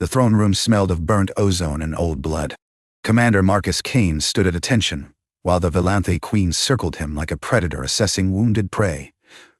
The throne room smelled of burnt ozone and old blood. Commander Marcus Kane stood at attention, while the Velanthi queen circled him like a predator assessing wounded prey,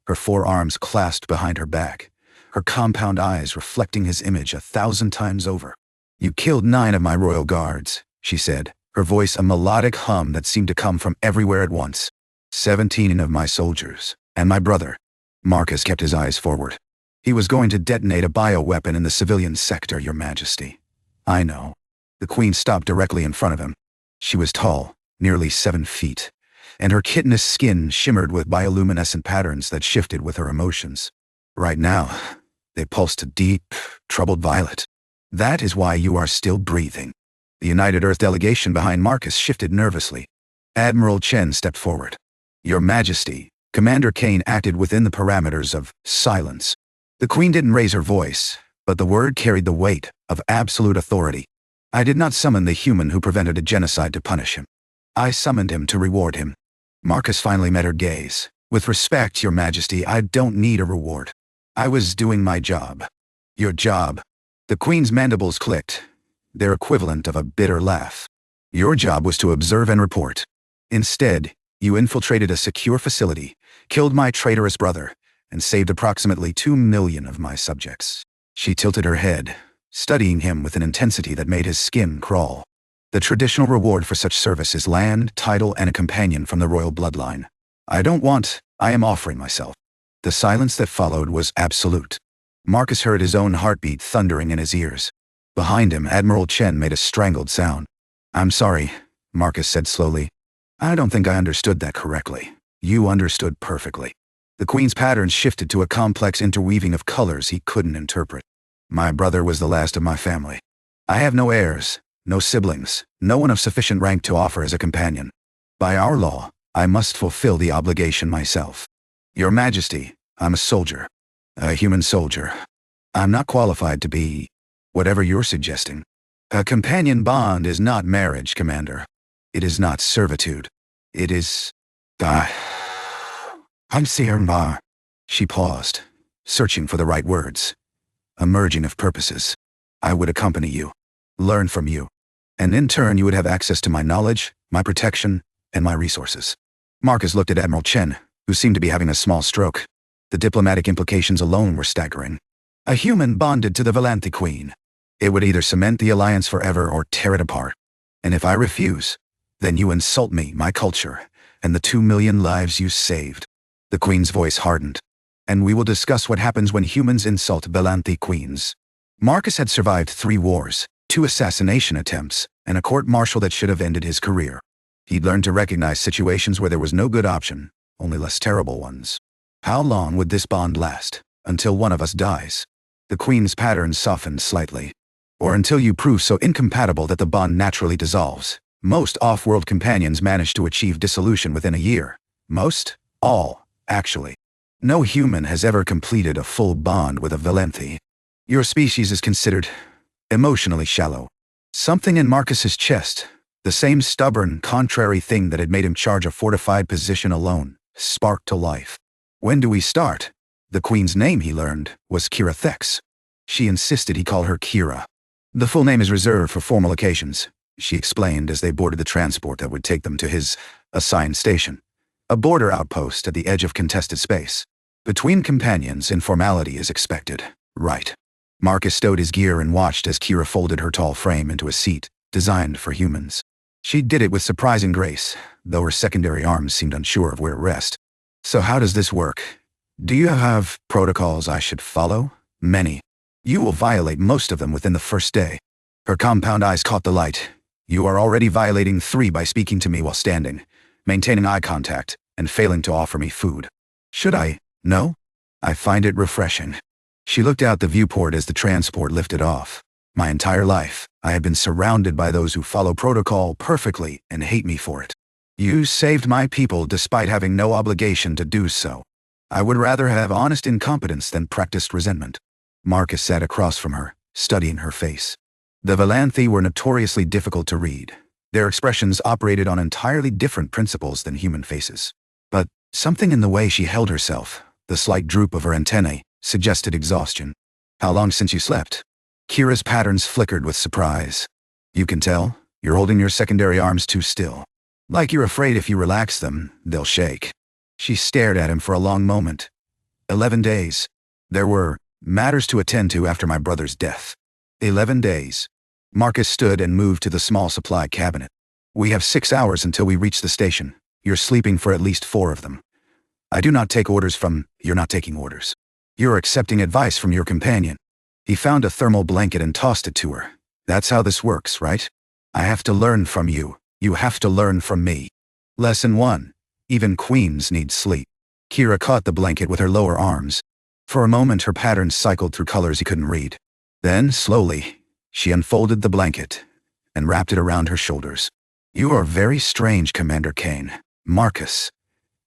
her forearms clasped behind her back, her compound eyes reflecting his image 1,000 times over. "You killed 9 of my royal guards," she said, her voice a melodic hum that seemed to come from everywhere at once. 17 of my soldiers, and my brother." Marcus kept his eyes forward. "He was going to detonate a bioweapon in the civilian sector, Your Majesty." "I know." The queen stopped directly in front of him. She was tall, nearly 7 feet, and her chitinous skin shimmered with bioluminescent patterns that shifted with her emotions. Right now, they pulsed a deep, troubled violet. "That is why you are still breathing." The United Earth delegation behind Marcus shifted nervously. Admiral Chen stepped forward. "Your Majesty," Commander Kane acted within the parameters of silence. The queen didn't raise her voice, but the word carried the weight of absolute authority. "I did not summon the human who prevented a genocide to punish him. I summoned him to reward him." Marcus finally met her gaze. "With respect, Your Majesty, I don't need a reward. I was doing my job." "Your job?" The queen's mandibles clicked, their equivalent of a bitter laugh. "Your job was to observe and report. Instead, you infiltrated a secure facility, killed my traitorous brother, and saved approximately 2 million of my subjects." She tilted her head, studying him with an intensity that made his skin crawl. "The traditional reward for such service is land, title, and a companion from the royal bloodline. I am offering myself." The silence that followed was absolute. Marcus heard his own heartbeat thundering in his ears. Behind him, Admiral Chen made a strangled sound. "I'm sorry," Marcus said slowly. "I don't think I understood that correctly." "You understood perfectly." The queen's patterns shifted to a complex interweaving of colors he couldn't interpret. "My brother was the last of my family. I have no heirs, no siblings, no one of sufficient rank to offer as a companion. By our law, I must fulfill the obligation myself. Your Majesty, I'm a soldier. A human soldier. I'm not qualified to be whatever you're suggesting. A companion bond is not marriage, Commander. It is not servitude. It is... I'm Sierra." She paused, searching for the right words. "A merging of purposes. I would accompany you, learn from you, and in turn you would have access to my knowledge, my protection, and my resources." Marcus looked at Admiral Chen, who seemed to be having a small stroke. The diplomatic implications alone were staggering. A human bonded to the Velanthi Queen. It would either cement the alliance forever or tear it apart. And if I refuse, then you insult me, my culture, and the 2 million lives you saved. The Queen's voice hardened. "And we will discuss what happens when humans insult Velanthi queens." Marcus had survived 3 wars, 2 assassination attempts, and a court-martial that should have ended his career. He'd learned to recognize situations where there was no good option, only less terrible ones. How long would this bond last? Until one of us dies. The Queen's pattern softened slightly. Or until you prove so incompatible that the bond naturally dissolves. Most off-world companions manage to achieve dissolution within a year. Most? All, actually. No human has ever completed a full bond with a Velanthi. Your species is considered emotionally shallow. Something in Marcus's chest, the same stubborn, contrary thing that had made him charge a fortified position alone, sparked to life. "When do we start?" The Queen's name, he learned, was Kira Thex. She insisted he call her Kira. "The full name is reserved for formal occasions," she explained as they boarded the transport that would take them to his assigned station. A border outpost at the edge of contested space. Between companions, informality is expected. Right. Marcus stowed his gear and watched as Kira folded her tall frame into a seat, designed for humans. She did it with surprising grace, though her secondary arms seemed unsure of where to rest. "So how does this work? Do you have protocols I should follow?" "Many. You will violate most of them within the first day." Her compound eyes caught the light. "You are already violating 3 by speaking to me while standing, maintaining eye contact, and failing to offer me food. Should I? No? I find it refreshing." She looked out the viewport as the transport lifted off. "My entire life, I have been surrounded by those who follow protocol perfectly and hate me for it. You saved my people despite having no obligation to do so. I would rather have honest incompetence than practiced resentment." Marcus sat across from her, studying her face. The Velanthi were notoriously difficult to read. Their expressions operated on entirely different principles than human faces. But something in the way she held herself, the slight droop of her antennae, suggested exhaustion. "How long since you slept?" Kira's patterns flickered with surprise. You can tell, you're holding your secondary arms too still. Like you're afraid if you relax them, they'll shake. She stared at him for a long moment. 11 days. There were matters to attend to after my brother's death. 11 days. Marcus stood and moved to the small supply cabinet. We have 6 hours until we reach the station. You're sleeping for at least 4 of them. I do not take orders from, you're not taking orders. You're accepting advice from your companion. He found a thermal blanket and tossed it to her. That's how this works, right? I have to learn from you. You have to learn from me. Lesson 1. Even queens need sleep. Kira caught the blanket with her lower arms. For a moment her patterns cycled through colors he couldn't read. Then, slowly, she unfolded the blanket and wrapped it around her shoulders. You are very strange, Commander Kane. Marcus.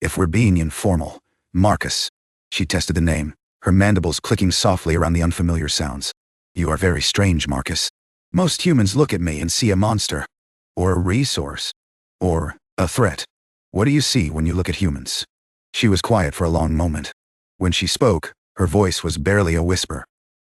If we're being informal, Marcus. She tested the name, her mandibles clicking softly around the unfamiliar sounds. You are very strange, Marcus. Most humans look at me and see a monster. Or a resource. Or a threat. What do you see when you look at humans? She was quiet for a long moment. When she spoke, her voice was barely a whisper.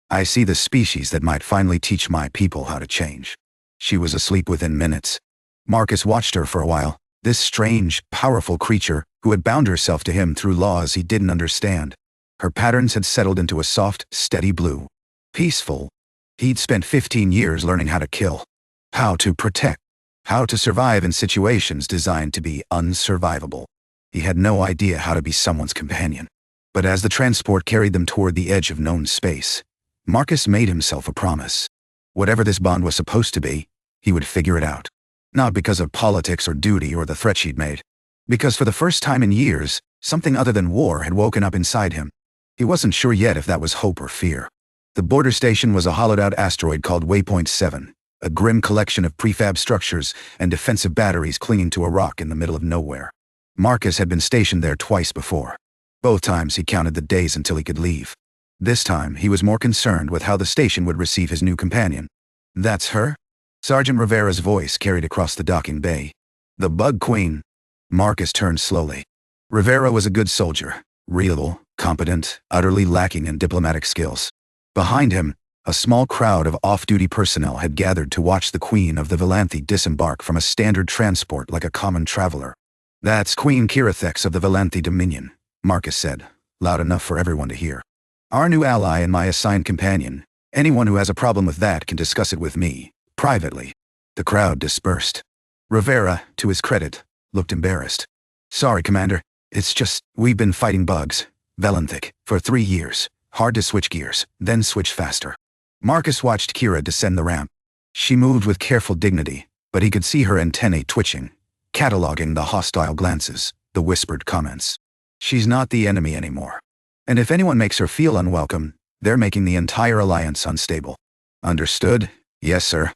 I see the species that might finally teach my people how to change. She was asleep within minutes. Marcus watched her for a while, this strange, powerful creature who had bound herself to him through laws he didn't understand. Her patterns had settled into a soft, steady blue. Peaceful. He'd spent 15 years learning how to kill. How to protect. How to survive in situations designed to be unsurvivable. He had no idea how to be someone's companion. But as the transport carried them toward the edge of known space, Marcus made himself a promise. Whatever this bond was supposed to be, he would figure it out. Not because of politics or duty or the threat she'd made. Because for the first time in years, something other than war had woken up inside him. He wasn't sure yet if that was hope or fear. The border station was a hollowed-out asteroid called Waypoint 7, a grim collection of prefab structures and defensive batteries clinging to a rock in the middle of nowhere. Marcus had been stationed there twice before. Both times he counted the days until he could leave. This time he was more concerned with how the station would receive his new companion. That's her? Sergeant Rivera's voice carried across the docking bay. The Bug Queen. Marcus turned slowly. Rivera was a good soldier, reliable, competent, utterly lacking in diplomatic skills. Behind him, a small crowd of off-duty personnel had gathered to watch the Queen of the Velanthi disembark from a standard transport like a common traveler. That's Queen Kirathex of the Velanthi Dominion, Marcus said, loud enough for everyone to hear. Our new ally and my assigned companion. Anyone who has a problem with that can discuss it with me, privately. The crowd dispersed. Rivera, to his credit, looked embarrassed. Sorry, Commander. It's just, we've been fighting bugs, Velanthi, for 3 years. Hard to switch gears, then switch faster. Marcus watched Kira descend the ramp. She moved with careful dignity, but he could see her antennae twitching, cataloging the hostile glances, the whispered comments. She's not the enemy anymore. And if anyone makes her feel unwelcome, they're making the entire alliance unstable. Understood? Yes, sir.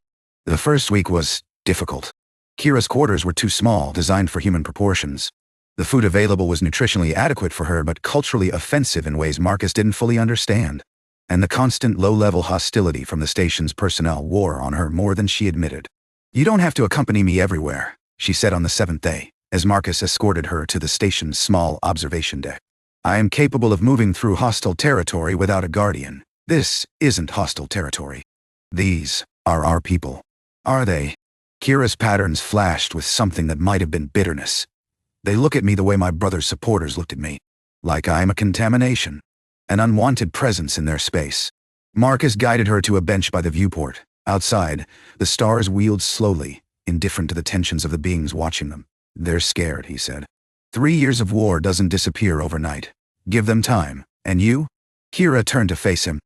The first week was difficult. Kira's quarters were too small, designed for human proportions. The food available was nutritionally adequate for her but culturally offensive in ways Marcus didn't fully understand. And the constant low-level hostility from the station's personnel wore on her more than she admitted. You don't have to accompany me everywhere, she said on the 7th day, as Marcus escorted her to the station's small observation deck. I am capable of moving through hostile territory without a guardian. This isn't hostile territory. These are our people. Are they? Kira's patterns flashed with something that might have been bitterness. They look at me the way my brother's supporters looked at me. Like I'm a contamination. An unwanted presence in their space. Marcus guided her to a bench by the viewport. Outside, the stars wheeled slowly, indifferent to the tensions of the beings watching them. They're scared, he said. 3 years of war doesn't disappear overnight. Give them time. And you? Kira turned to face him.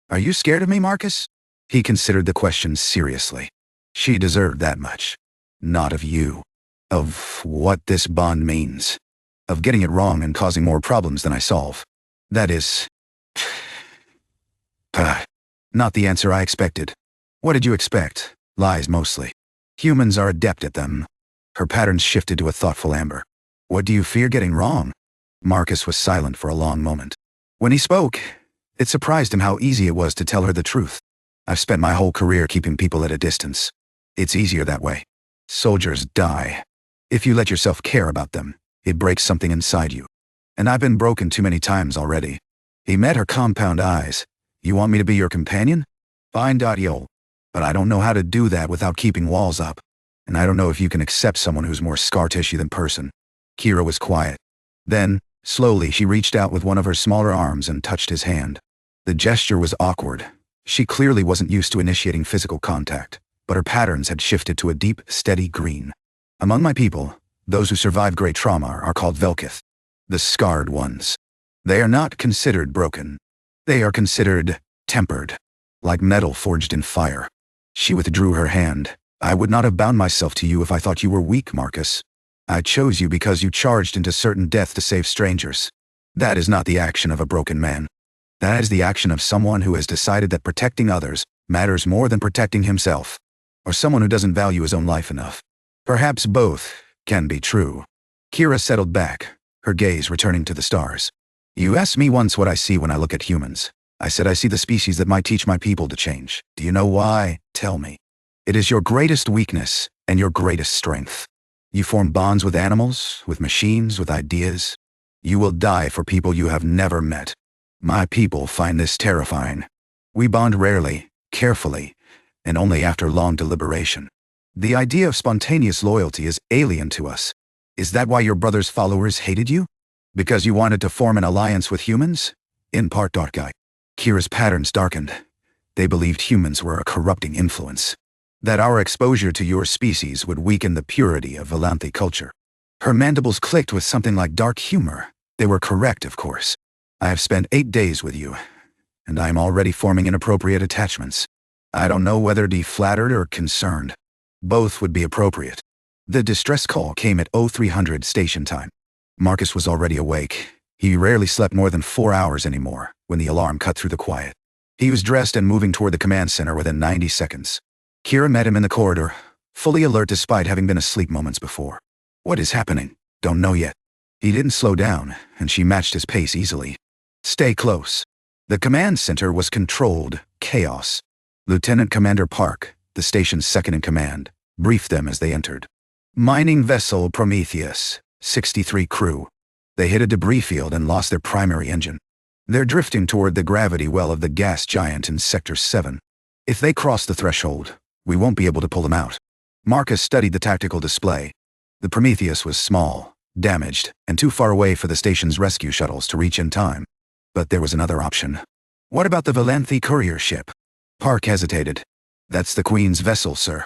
Are you scared of me, Marcus? He considered the question seriously. She deserved that much. Not of you. Of what this bond means. Of getting it wrong and causing more problems than I solve. That is... not the answer I expected. What did you expect? Lies mostly. Humans are adept at them. Her patterns shifted to a thoughtful amber. What do you fear getting wrong? Marcus was silent for a long moment. When he spoke, it surprised him how easy it was to tell her the truth. I've spent my whole career keeping people at a distance. It's easier that way. Soldiers die. If you let yourself care about them, it breaks something inside you. And I've been broken too many times already. He met her compound eyes. You want me to be your companion? Fine, yo. But I don't know how to do that without keeping walls up. And I don't know if you can accept someone who's more scar tissue than person. Kira was quiet. Then, slowly, she reached out with one of her smaller arms and touched his hand. The gesture was awkward. She clearly wasn't used to initiating physical contact, but her patterns had shifted to a deep, steady green. Among my people, those who survive great trauma are called Velkith, the scarred ones. They are not considered broken. They are considered tempered, like metal forged in fire. She withdrew her hand. I would not have bound myself to you if I thought you were weak, Marcus. I chose you because you charged into certain death to save strangers. That is not the action of a broken man. That is the action of someone who has decided that protecting others matters more than protecting himself, or someone who doesn't value his own life enough. Perhaps both can be true. Kira settled back, her gaze returning to the stars. You asked me once what I see when I look at humans. I said I see the species that might teach my people to change. Do you know why? Tell me. It is your greatest weakness and your greatest strength. You form bonds with animals, with machines, with ideas. You will die for people you have never met. My people find this terrifying. We bond rarely, carefully, and only after long deliberation. The idea of spontaneous loyalty is alien to us. Is that why your brother's followers hated you? Because you wanted to form an alliance with humans? In part, dark guy. Kira's patterns darkened. They believed humans were a corrupting influence. That our exposure to your species would weaken the purity of Velanthi culture. Her mandibles clicked with something like dark humor. They were correct, of course. I have spent 8 days with you, and I am already forming inappropriate attachments. I don't know whether to be flattered or concerned. Both would be appropriate. The distress call came at 0300 station time. Marcus was already awake. He rarely slept more than 4 hours anymore when the alarm cut through the quiet. He was dressed and moving toward the command center within 90 seconds. Kira met him in the corridor, fully alert despite having been asleep moments before. What is happening? Don't know yet. He didn't slow down, and she matched his pace easily. Stay close. The command center was controlled chaos. Lieutenant Commander Park, the station's second-in-command, briefed them as they entered. Mining vessel Prometheus, 63 crew. They hit a debris field and lost their primary engine. They're drifting toward the gravity well of the gas giant in Sector 7. If they cross the threshold, we won't be able to pull them out. Marcus studied the tactical display. The Prometheus was small, damaged, and too far away for the station's rescue shuttles to reach in time. But there was another option. What about the Velanthi courier ship? Park hesitated. That's the Queen's vessel, sir.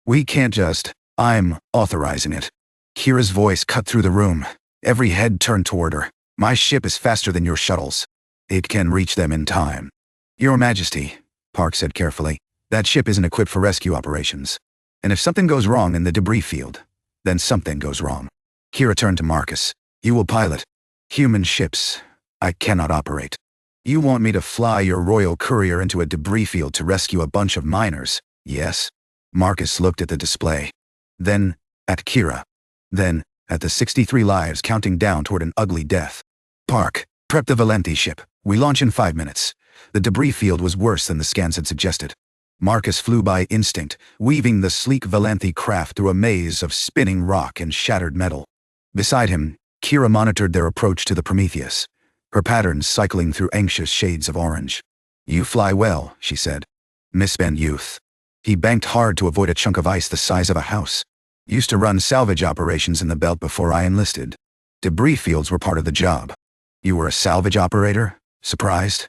We can't just... I'm authorizing it. Kira's voice cut through the room. Every head turned toward her. My ship is faster than your shuttles. It can reach them in time. Your Majesty, Park said carefully, that ship isn't equipped for rescue operations. And if something goes wrong in the debris field, then something goes wrong. Kira turned to Marcus. You will pilot. Human ships. I cannot operate. You want me to fly your royal courier into a debris field to rescue a bunch of miners, yes? Marcus looked at the display. Then, at Kira. Then, at the 63 lives counting down toward an ugly death. Park, prep the Velanthi ship. We launch in 5 minutes. The debris field was worse than the scans had suggested. Marcus flew by instinct, weaving the sleek Velanthi craft through a maze of spinning rock and shattered metal. Beside him, Kira monitored their approach to the Prometheus, her patterns cycling through anxious shades of orange. You fly well, she said. Misspent youth. He banked hard to avoid a chunk of ice the size of a house. Used to run salvage operations in the belt before I enlisted. Debris fields were part of the job. You were a salvage operator? Surprised?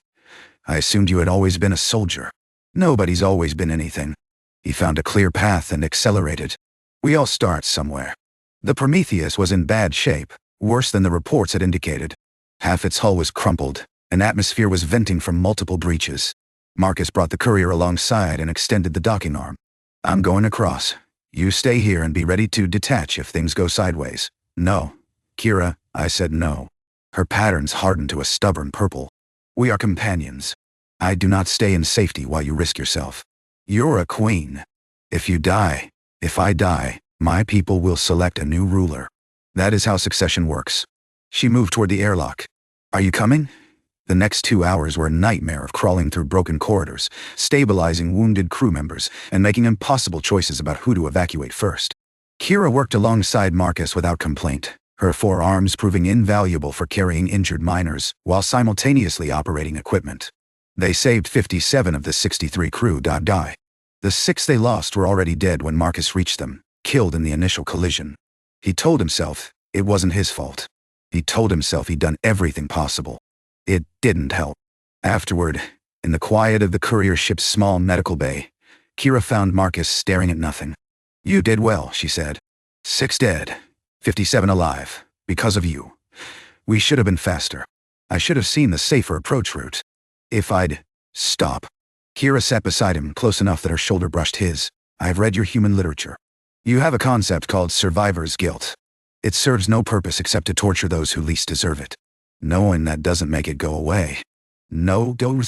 I assumed you had always been a soldier. Nobody's always been anything. He found a clear path and accelerated. We all start somewhere. The Prometheus was in bad shape, worse than the reports had indicated. Half its hull was crumpled, and atmosphere was venting from multiple breaches. Marcus brought the courier alongside and extended the docking arm. I'm going across. You stay here and be ready to detach if things go sideways. No. Kira, I said no. Her patterns hardened to a stubborn purple. We are companions. I do not stay in safety while you risk yourself. You're a queen. If you die, if I die, my people will select a new ruler. That is how succession works. She moved toward the airlock. Are you coming? The next 2 hours were a nightmare of crawling through broken corridors, stabilizing wounded crew members, and making impossible choices about who to evacuate first. Kira worked alongside Marcus without complaint, her 4 arms proving invaluable for carrying injured miners, while simultaneously operating equipment. They saved 57 of the 63 crew die. The 6 they lost were already dead when Marcus reached them, killed in the initial collision. He told himself it wasn't his fault. He told himself he'd done everything possible. It didn't help. Afterward, in the quiet of the courier ship's small medical bay, Kira found Marcus staring at nothing. "You did well," she said. 6 dead, 57 alive, because of you. We should have been faster. I should have seen the safer approach route. If I'd... Stop. Kira sat beside him, close enough that her shoulder brushed his. "I've read your human literature. You have a concept called survivor's guilt. It serves no purpose except to torture those who least deserve it. Knowing that doesn't make it go away. No, do.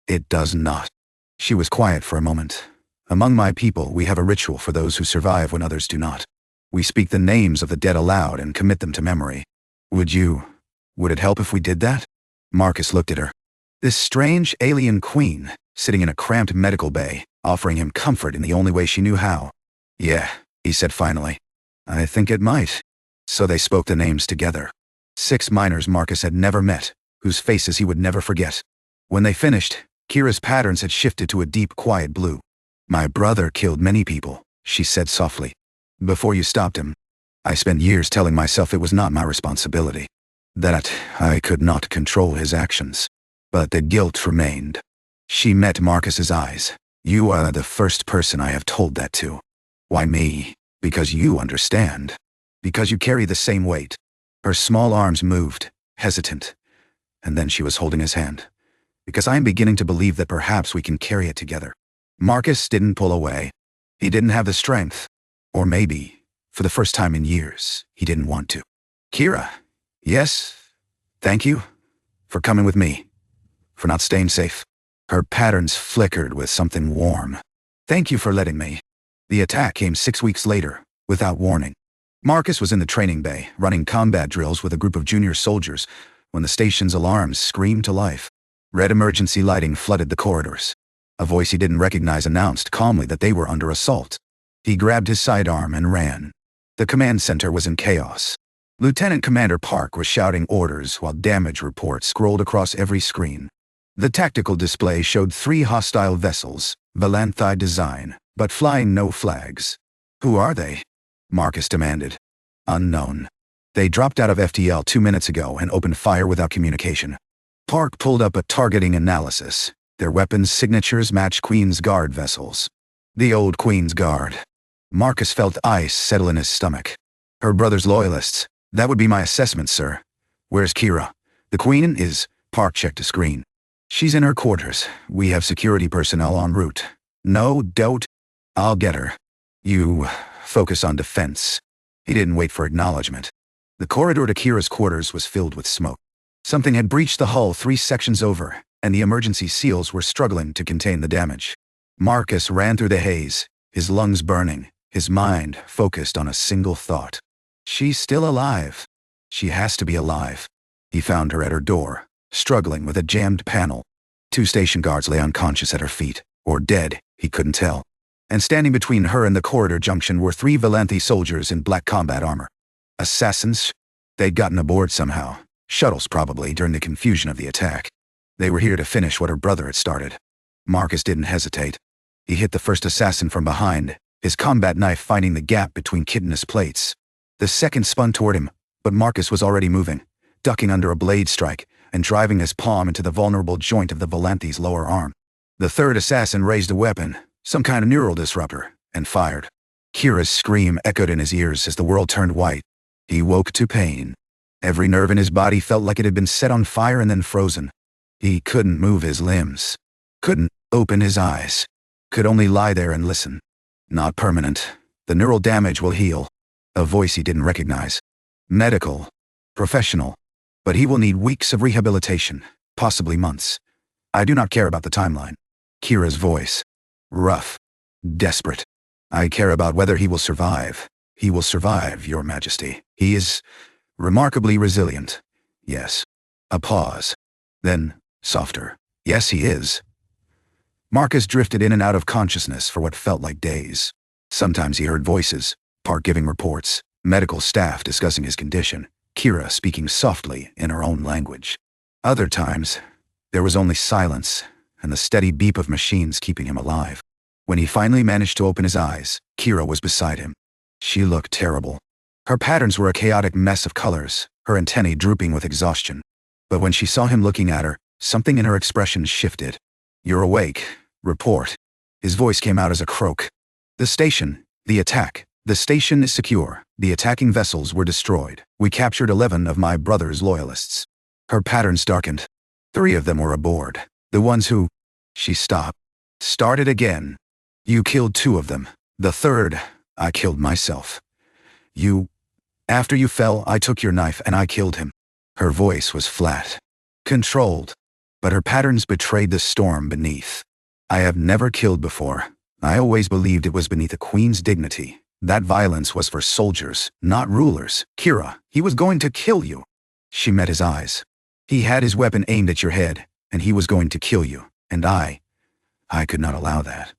It does not." She was quiet for a moment. "Among my people, we have a ritual for those who survive when others do not. We speak the names of the dead aloud and commit them to memory. Would it help if we did that?" Marcus looked at her. This strange alien queen, sitting in a cramped medical bay, offering him comfort in the only way she knew how. "Yeah," he said finally. "I think it might." So they spoke the names together. 6 miners Marcus had never met, whose faces he would never forget. When they finished, Kira's patterns had shifted to a deep, quiet blue. "My brother killed many people," she said softly. "Before you stopped him. I spent years telling myself it was not my responsibility. That I could not control his actions. But the guilt remained." She met Marcus's eyes. "You are the first person I have told that to." "Why me?" "Because you understand. Because you carry the same weight." Her small arms moved, hesitant. And then she was holding his hand. "Because I am beginning to believe that perhaps we can carry it together." Marcus didn't pull away. He didn't have the strength. Or maybe, for the first time in years, he didn't want to. "Kira." "Yes? Thank you. For coming with me. For not staying safe." Her patterns flickered with something warm. "Thank you for letting me." The attack came 6 weeks later, without warning. Marcus was in the training bay, running combat drills with a group of junior soldiers, when the station's alarms screamed to life. Red emergency lighting flooded the corridors. A voice he didn't recognize announced calmly that they were under assault. He grabbed his sidearm and ran. The command center was in chaos. Lieutenant Commander Park was shouting orders while damage reports scrolled across every screen. The tactical display showed 3 hostile vessels, Velanthi design, but flying no flags. "Who are they?" Marcus demanded. "Unknown. They dropped out of FTL 2 minutes ago and opened fire without communication." Park pulled up a targeting analysis. Their weapons signatures match Queen's Guard vessels. The old Queen's Guard. Marcus felt ice settle in his stomach. "Her brother's loyalists. That would be my assessment, sir." "Where's Kira?" "The Queen is..." Park checked a screen. "She's in her quarters. We have security personnel en route." "No, don't. I'll get her. You focus on defense." He didn't wait for acknowledgement. The corridor to Kira's quarters was filled with smoke. Something had breached the hull 3 sections over, and the emergency seals were struggling to contain the damage. Marcus ran through the haze, his lungs burning, his mind focused on a single thought. She's still alive. She has to be alive. He found her at her door, struggling with a jammed panel. 2 station guards lay unconscious at her feet, or dead, he couldn't tell. And standing between her and the corridor junction were 3 Velanthi soldiers in black combat armor. Assassins? They'd gotten aboard somehow. Shuttles probably, during the confusion of the attack. They were here to finish what her brother had started. Marcus didn't hesitate. He hit the first assassin from behind, his combat knife finding the gap between chitinous plates. The second spun toward him, but Marcus was already moving, ducking under a blade strike and driving his palm into the vulnerable joint of the Velanthi's lower arm. The third assassin raised a weapon, some kind of neural disruptor, and fired. Kira's scream echoed in his ears as the world turned white. He woke to pain. Every nerve in his body felt like it had been set on fire and then frozen. He couldn't move his limbs. Couldn't open his eyes. Could only lie there and listen. Not permanent. The neural damage will heal. A voice he didn't recognize. Medical. Professional. But he will need weeks of rehabilitation, possibly months. I do not care about the timeline. Kira's voice. Rough. Desperate. I care about whether he will survive. He will survive, Your Majesty. He is remarkably resilient. Yes. A pause. Then, softer. Yes, he is. Marcus drifted in and out of consciousness for what felt like days. Sometimes he heard voices, Park giving reports, medical staff discussing his condition, Kira speaking softly in her own language. Other times, There was only silence, and the steady beep of machines keeping him alive. When he finally managed to open his eyes, Kira was beside him. She looked terrible. Her patterns were a chaotic mess of colors, her antennae drooping with exhaustion. But when she saw him looking at her, something in her expression shifted. "You're awake. Report." His voice came out as a croak. "The station. The attack. The station is secure. The attacking vessels were destroyed. We captured 11 of my brother's loyalists." Her patterns darkened. 3 of them were aboard. The ones who... She stopped. "Started again. You killed 2 of them. The 3rd, I killed myself. After you fell, I took your knife and I killed him." Her voice was flat, controlled, but her patterns betrayed the storm beneath. "I have never killed before. I always believed it was beneath a queen's dignity. That violence was for soldiers, not rulers. Kira, he was going to kill you." She met his eyes. "He had his weapon aimed at your head, and he was going to kill you. And I could not allow that.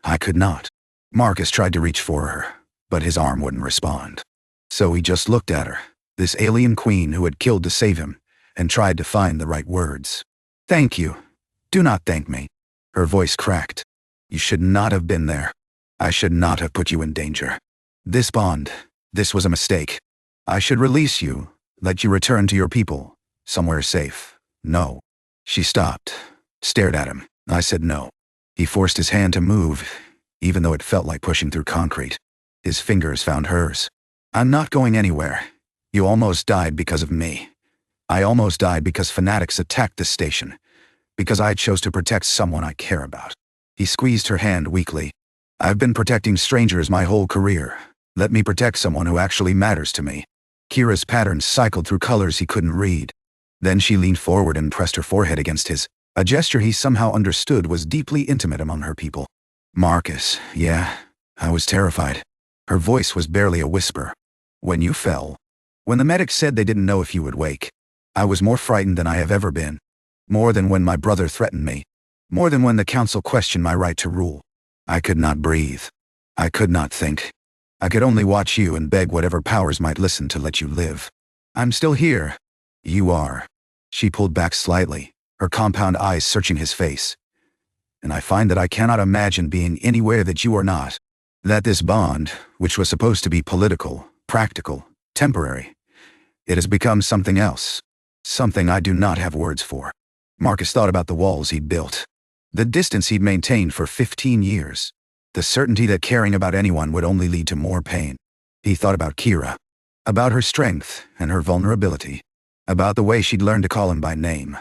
I could not." Marcus tried to reach for her, but his arm wouldn't respond. So he just looked at her, this alien queen who had killed to save him, and tried to find the right words. "Thank you. Do not thank me." Her voice cracked. "You should not have been there. I should not have put you in danger. This bond, this was a mistake. I should release you, let you return to your people, somewhere safe. No." She stopped, stared at him. I said no. He forced his hand to move, even though it felt like pushing through concrete. His fingers found hers. "I'm not going anywhere. You almost died because of me. I almost died because fanatics attacked the station, because I chose to protect someone I care about." He squeezed her hand weakly. "I've been protecting strangers my whole career. Let me protect someone who actually matters to me." Kira's patterns cycled through colors he couldn't read. Then she leaned forward and pressed her forehead against his, a gesture he somehow understood was deeply intimate among her people. "Marcus, yeah, I was terrified." Her voice was barely a whisper. "When you fell, when the medics said they didn't know if you would wake, I was more frightened than I have ever been. More than when my brother threatened me. More than when the council questioned my right to rule. I could not breathe. I could not think. I could only watch you and beg whatever powers might listen to let you live. I'm still here. You are." She pulled back slightly, her compound eyes searching his face. "And I find that I cannot imagine being anywhere that you are not. That this bond, which was supposed to be political, practical, temporary, it has become something else. Something I do not have words for." Marcus thought about the walls he'd built. The distance he'd maintained for 15 years. The certainty that caring about anyone would only lead to more pain. He thought about Kira. About her strength and her vulnerability. About the way she'd learned to call him by name.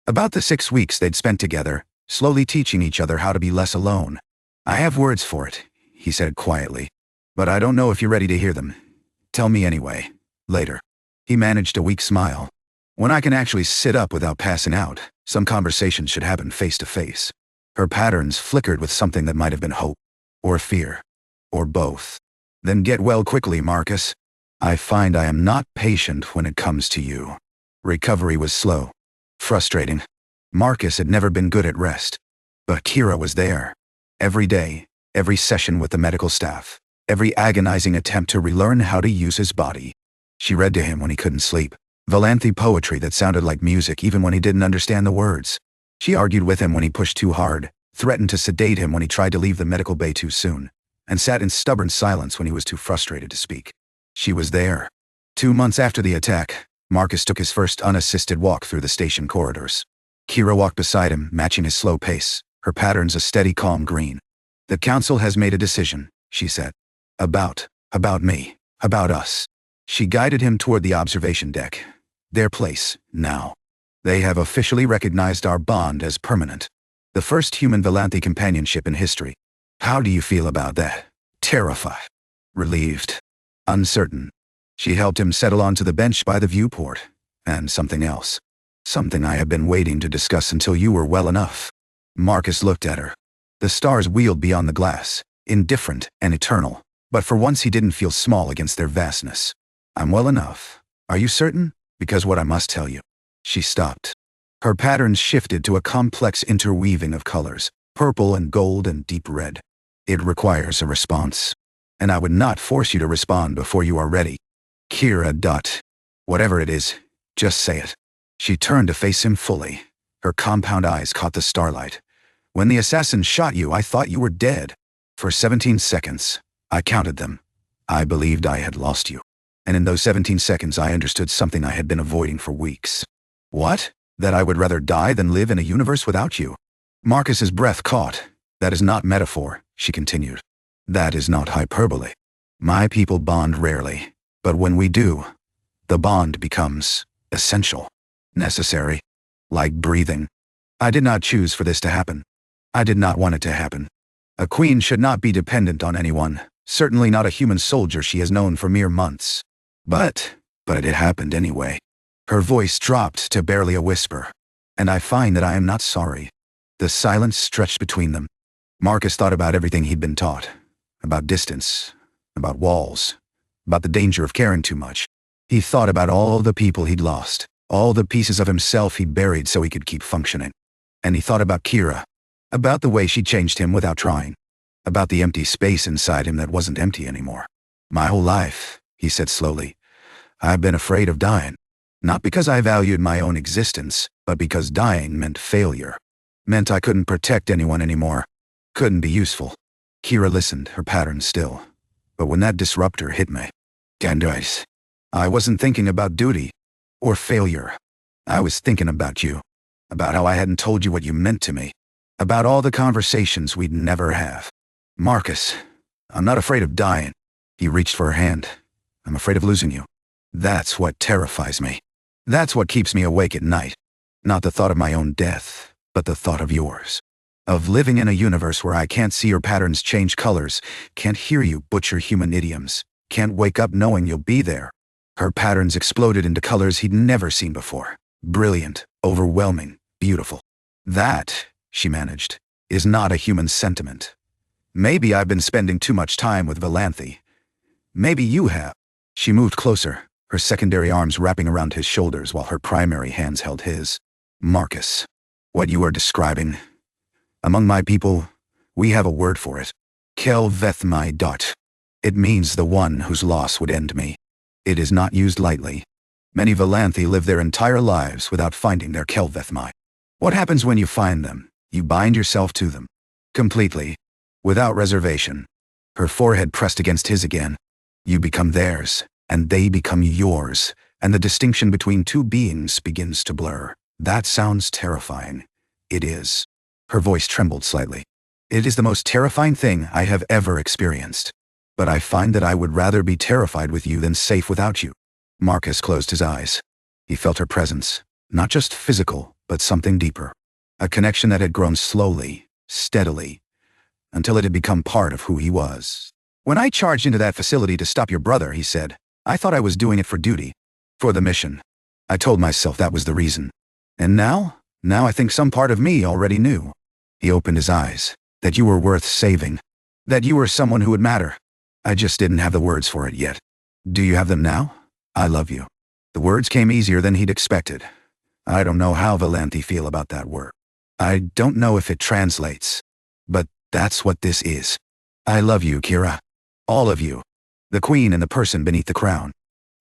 About the 6 weeks they'd spent together, slowly teaching each other how to be less alone. "I have words for it," he said quietly. "But I don't know if you're ready to hear them. Tell me anyway. Later." He managed a weak smile. "When I can actually sit up without passing out, some conversations should happen face to face." Her patterns flickered with something that might have been hope. Or fear. Or both. "Then get well quickly, Marcus. I find I am not patient when it comes to you." Recovery was slow. Frustrating. Marcus had never been good at rest. But Kira was there. Every day, every session with the medical staff, every agonizing attempt to relearn how to use his body. She read to him when he couldn't sleep. Velanthi poetry that sounded like music even when he didn't understand the words. She argued with him when he pushed too hard, threatened to sedate him when he tried to leave the medical bay too soon, and sat in stubborn silence when he was too frustrated to speak. She was there. 2 months after the attack, Marcus took his first unassisted walk through the station corridors. Kira walked beside him, matching his slow pace, her patterns a steady calm green. "The council has made a decision," she said. About me. About us." She guided him toward the observation deck. "Their place, now. They have officially recognized our bond as permanent. The first human Velanthi companionship in history. How do you feel about that?" "Terrified. Relieved. Uncertain." She helped him settle onto the bench by the viewport. "And something else. Something I have been waiting to discuss until you were well enough." Marcus looked at her. The stars wheeled beyond the glass, indifferent and eternal, but for once he didn't feel small against their vastness. "I'm well enough. Are you certain? Because what I must tell you." She stopped. Her patterns shifted to a complex interweaving of colors, purple and gold and deep red. "It requires a response. And I would not force you to respond before you are ready. Kira. Whatever it is, just say it." She turned to face him fully. Her compound eyes caught the starlight. When the assassin shot you, I thought you were dead. For 17 seconds, I counted them. I believed I had lost you. And in those 17 seconds, I understood something I had been avoiding for weeks. What? That I would rather die than live in a universe without you? Marcus's breath caught. That is not metaphor, she continued. That is not hyperbole. My people bond rarely, but when we do, the bond becomes essential, necessary, like breathing. I did not choose for this to happen. I did not want it to happen. A queen should not be dependent on anyone, certainly not a human soldier she has known for mere months. But it happened anyway. Her voice dropped to barely a whisper. And I find that I am not sorry. The silence stretched between them. Marcus thought about everything he'd been taught. About distance. About walls. About the danger of caring too much. He thought about all the people he'd lost. All the pieces of himself he'd buried so he could keep functioning. And he thought about Kira. About the way she changed him without trying. About the empty space inside him that wasn't empty anymore. My whole life, he said slowly, I've been afraid of dying. Not because I valued my own existence, but because dying meant failure. Meant I couldn't protect anyone anymore. Couldn't be useful. Kira listened, her pattern still. But when that disruptor hit me, Candice, I wasn't thinking about duty or failure. I was thinking about you. About how I hadn't told you what you meant to me. About all the conversations we'd never have. Marcus, I'm not afraid of dying. He reached for her hand. I'm afraid of losing you. That's what terrifies me. That's what keeps me awake at night. Not the thought of my own death, but the thought of yours. Of living in a universe where I can't see your patterns change colors, can't hear you butcher human idioms, can't wake up knowing you'll be there. Her patterns exploded into colors he'd never seen before. Brilliant, overwhelming, beautiful. That, she managed, is not a human sentiment. Maybe I've been spending too much time with Velanthi. Maybe you have. She moved closer, her secondary arms wrapping around his shoulders while her primary hands held his. Marcus, what you are describing. Among my people, we have a word for it. Kelvethmai dot. It means the one whose loss would end me. It is not used lightly. Many Velanthi live their entire lives without finding their Kelvethmai. What happens when you find them? You bind yourself to them. Completely. Without reservation. Her forehead pressed against his again. You become theirs, and they become yours, and the distinction between two beings begins to blur. That sounds terrifying. It is. Her voice trembled slightly. It is the most terrifying thing I have ever experienced. But I find that I would rather be terrified with you than safe without you. Marcus closed his eyes. He felt her presence, not just physical, but something deeper. A connection that had grown slowly, steadily, until it had become part of who he was. When I charged into that facility to stop your brother, he said, I thought I was doing it for duty. For the mission. I told myself that was the reason. And now I think some part of me already knew. He opened his eyes. That you were worth saving. That you were someone who would matter. I just didn't have the words for it yet. Do you have them now? I love you. The words came easier than he'd expected. I don't know how Velanthi feel about that word. I don't know if it translates. But that's what this is. I love you, Kira. All of you. The queen and the person beneath the crown.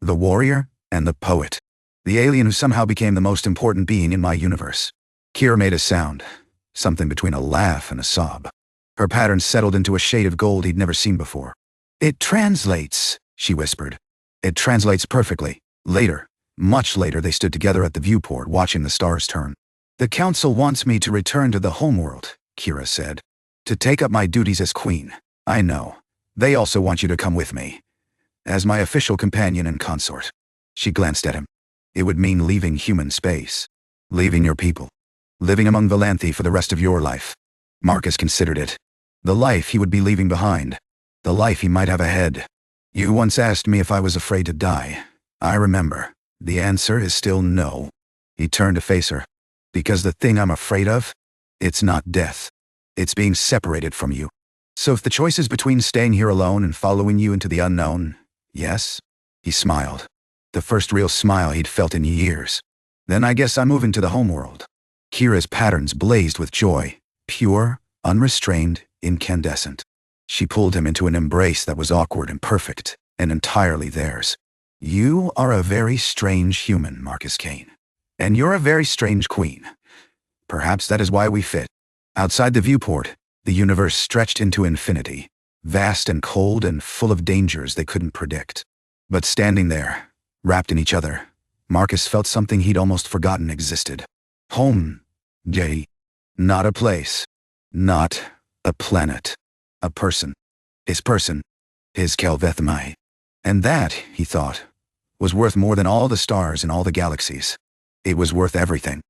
The warrior and the poet. The alien who somehow became the most important being in my universe. Kira made a sound. Something between a laugh and a sob. Her pattern settled into a shade of gold he'd never seen before. It translates, she whispered. It translates perfectly. Later, much later, they stood together at the viewport watching the stars turn. The council wants me to return to the homeworld, Kira said. To take up my duties as queen. I know. They also want you to come with me. As my official companion and consort. She glanced at him. It would mean leaving human space. Leaving your people. Living among Velanthi for the rest of your life. Marcus considered it. The life he would be leaving behind. The life he might have ahead. You once asked me if I was afraid to die. I remember. The answer is still no. He turned to face her. Because the thing I'm afraid of? It's not death. It's being separated from you. So if the choice is between staying here alone and following you into the unknown, yes? He smiled. The first real smile he'd felt in years. Then I guess I'm moving to the homeworld. Kira's patterns blazed with joy. Pure, unrestrained, incandescent. She pulled him into an embrace that was awkward and perfect, and entirely theirs. You are a very strange human, Marcus Kane. And you're a very strange queen. Perhaps that is why we fit. Outside the viewport, the universe stretched into infinity, vast and cold and full of dangers they couldn't predict. But standing there, wrapped in each other, Marcus felt something he'd almost forgotten existed. Home, Jay. Not a place. Not a planet. A person. His person. His Kelvethmai. And that, he thought, was worth more than all the stars in all the galaxies. It was worth everything.